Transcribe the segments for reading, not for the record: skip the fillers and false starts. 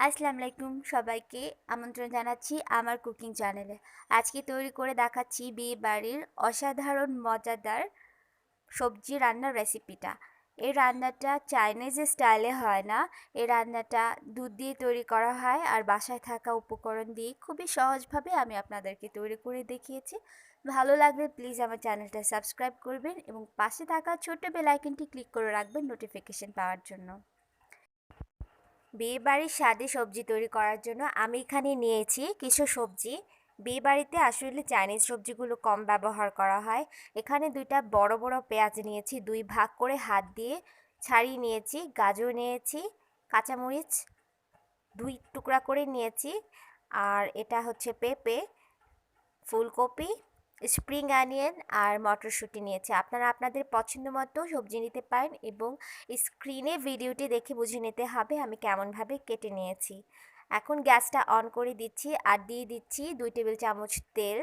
আসসালামু আলাইকুম সবাইকে আমন্ত্রণ জানাচ্ছি আমার কুকিং চ্যানেলে। আজকে তৈরি করে দেখাচ্ছি বিয়ে বাড়ির অসাধারণ মজাদার সবজি রান্নার রেসিপিটা। এই রান্নাটা চাইনিজ স্টাইলে হয় না। এই রান্নাটা দুধ দিয়ে তৈরি করা হয় আর বাসায় থাকা উপকরণ দিয়ে খুবই সহজভাবে আমি আপনাদেরকে তৈরি করে দেখিয়েছি। ভালো লাগলে প্লিজ আমার চ্যানেলটা সাবস্ক্রাইব করবেন এবং পাশে থাকা ছোট্ট বেল আইকনটি ক্লিক করে রাখবেন নোটিফিকেশন পাওয়ার জন্য। বিয়েবাড়ির স্বাদে সবজি তৈরি করার জন্য আমি এখানে নিয়েছি কিছু সবজি। বিয়েবাড়িতে আসলে চাইনিজ সবজিগুলো কম ব্যবহার করা হয়। এখানে দুইটা বড় বড় পেঁয়াজ নিয়েছি, দুই ভাগ করে হাত দিয়ে ছাড়িয়ে নিয়েছি। গাজর নিয়েছি, কাঁচামরিচ দুই টুকরা করে নিয়েছি, আর এটা হচ্ছে পেঁপে, ফুলকপি, স্প্রিং অনিয়ন আর মটরশুঁটি নিয়েছি। আপনারা আপনাদের পছন্দ মতো সবজি নিতে পারেন এবং স্ক্রিনে ভিডিওটি দেখে বুঝে নিতে হবে আমি কেমনভাবে কেটে নিয়েছি। এখন গ্যাসটা অন করে দিচ্ছি আর দিয়ে দিচ্ছি 2 টেবিল চামচ তেল।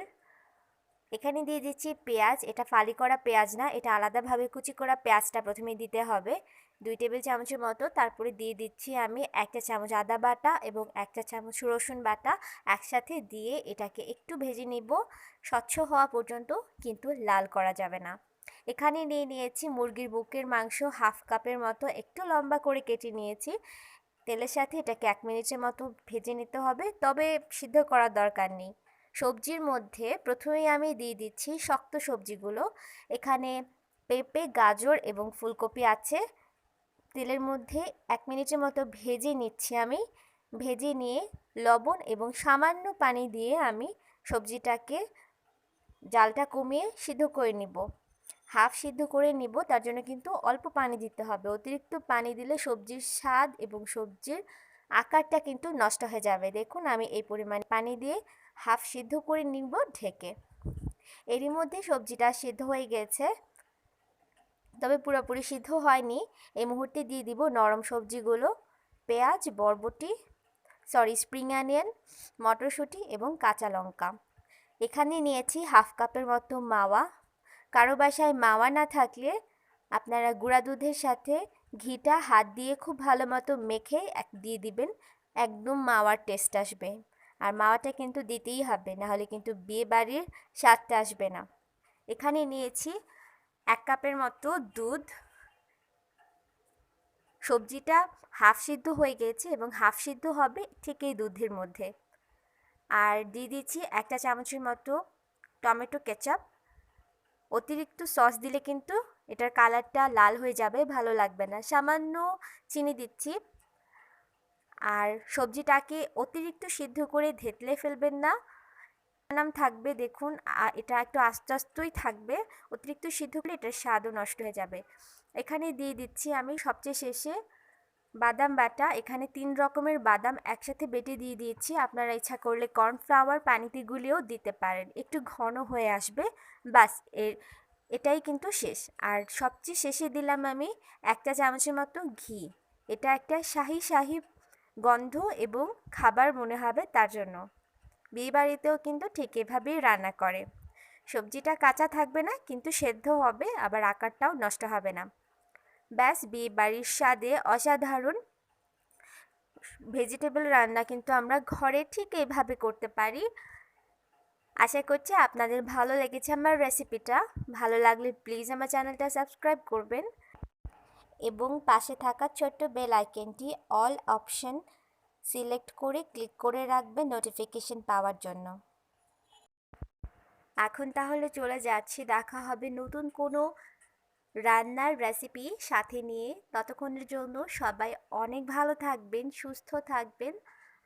এখানে দিয়ে দিচ্ছি পেঁয়াজ। এটা ফালি করা পেঁয়াজ না, এটা আলাদাভাবে কুচি করা পেঁয়াজটা প্রথমে দিতে হবে 2 টেবিল চামচের মতো। তারপরে দিয়ে দিচ্ছি আমি 1 চা চামচ আদা বাটা এবং 1 চা চামচ রসুন বাটা একসাথে দিয়ে এটাকে একটু ভেজে নিব, স্বচ্ছ হওয়া পর্যন্ত, কিন্তু লাল করা যাবে না। এখানে নিয়ে নিয়েছি মুরগির বুকের মাংস হাফ কাপের মতো, একটু লম্বা করে কেটে নিয়েছি। তেলের সাথে এটাকে 1 মিনিটের মতো ভেজে নিতে হবে, তবে সিদ্ধ করার দরকার নেই। সবজির মধ্যে প্রথমেই আমি দিয়ে দিচ্ছি শক্ত সবজিগুলো। এখানে পেঁপে, গাজর এবং ফুলকপি আছে। তেলের মধ্যে 1 মিনিটের মতো ভেজে নিচ্ছি আমি। ভেজে নিয়ে লবণ এবং সামান্য পানি দিয়ে আমি সবজিটাকে জালটা কমিয়ে সিদ্ধ করে নিব। হাফ সিদ্ধ করে নিব, তার জন্য কিন্তু অল্প পানি দিতে হবে। অতিরিক্ত পানি দিলে সবজির স্বাদ এবং সবজির আকারটা কিন্তু নষ্ট হয়ে যাবে। দেখুন আমি এই পরিমাণ পানি দিয়ে হাফ সিদ্ধ করে নিব ঢেকে। এরই মধ্যে সবজিটা সিদ্ধ হয়ে গেছে, তবে পুরোপুরি সিদ্ধ হয়নি। এই মুহূর্তে দিয়ে দিব নরম সবজিগুলো, পেঁয়াজ, বরবটি, স্প্রিং অনিয়ন, মটরশুঁটি এবং কাঁচা লঙ্কা। এখানে নিয়েছি হাফ কাপের মতো মাওয়া। কারো বাসায় মাওয়া না থাকলে আপনারা গুঁড়া দুধের সাথে ঘিটা হাত দিয়ে খুব ভালো মতো মেখে দিয়ে দিবেন, একদম মাওয়ার টেস্ট আসবে। আর মাওয়াটা কিন্তু দিতেই হবে, নাহলে কিন্তু বিয়ে বাড়ির স্বাদটা আসবে না। এখানে নিয়েছি 1 কাপের মতো দুধ। সবজিটা হাফ সিদ্ধ হয়ে গেছে এবং হাফ সিদ্ধ হবে ঠিক এই দুধের মধ্যে। আর দিয়ে দিচ্ছি 1 চা চামচের মতো টমেটো কেচাপ। অতিরিক্ত সস দিলে কিন্তু এটার কালারটা লাল হয়ে যাবে, ভালো লাগবে না। সামান্য চিনি দিচ্ছি। আর সবজিটাকে অতিরিক্ত সিদ্ধ করে থেতলে ফেলবেন না, নাম থাকবে দেখুন, এটা একটু আস্তে আস্তেই থাকবে। অতিরিক্ত সিদ্ধ করলে এটার স্বাদও নষ্ট হয়ে যাবে। এখানে দিয়ে দিচ্ছি আমি সবচেয়ে শেষে বাদাম বাটা। এখানে 3 রকমের বাদাম একসাথে বেটে দিয়ে দিয়েছি। আপনারা ইচ্ছা করলে কর্নফ্লাওয়ার পানিতে গুলিয়েও দিতে পারেন, একটু ঘন হয়ে আসবে। বাস এটাই কিন্তু শেষ। আর সবচেয়ে শেষে দিলাম আমি 1 চা চামচের মতো ঘি। এটা একটা শাহি শাহি গন্ধ এবং খাবার মনে হবে, তার জন্য। বিয়েবাড়িতেও কিন্তু ঠিক এভাবেই রান্না করে। সবজিটা কাঁচা থাকবে না, কিন্তু সেদ্ধ হবে, আবার আকারটাও নষ্ট হবে না। ব্যাস, বিয়েবাড়ির স্বাদে অসাধারণ ভেজিটেবল রান্না কিন্তু আমরা ঘরে ঠিক এইভাবে করতে পারি। আশা করছি আপনাদের ভালো লেগেছে আমার রেসিপিটা। ভালো লাগলে প্লিজ আমার চ্যানেলটা সাবস্ক্রাইব করবেন এবং পাশে থাকা ছোট্ট বেল আইকনটি অল অপশন সিলেক্ট করে ক্লিক করে রাখবেন নোটিফিকেশন পাওয়ার জন্য। এখন তাহলে চলে যাচ্ছি, দেখা হবে নতুন কোনো রান্নার রেসিপি সাথে নিয়ে। ততক্ষণের জন্য সবাই অনেক ভালো থাকবেন, সুস্থ থাকবেন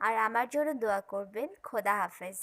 আর আমার জন্য দোয়া করবেন। খোদা হাফেজ।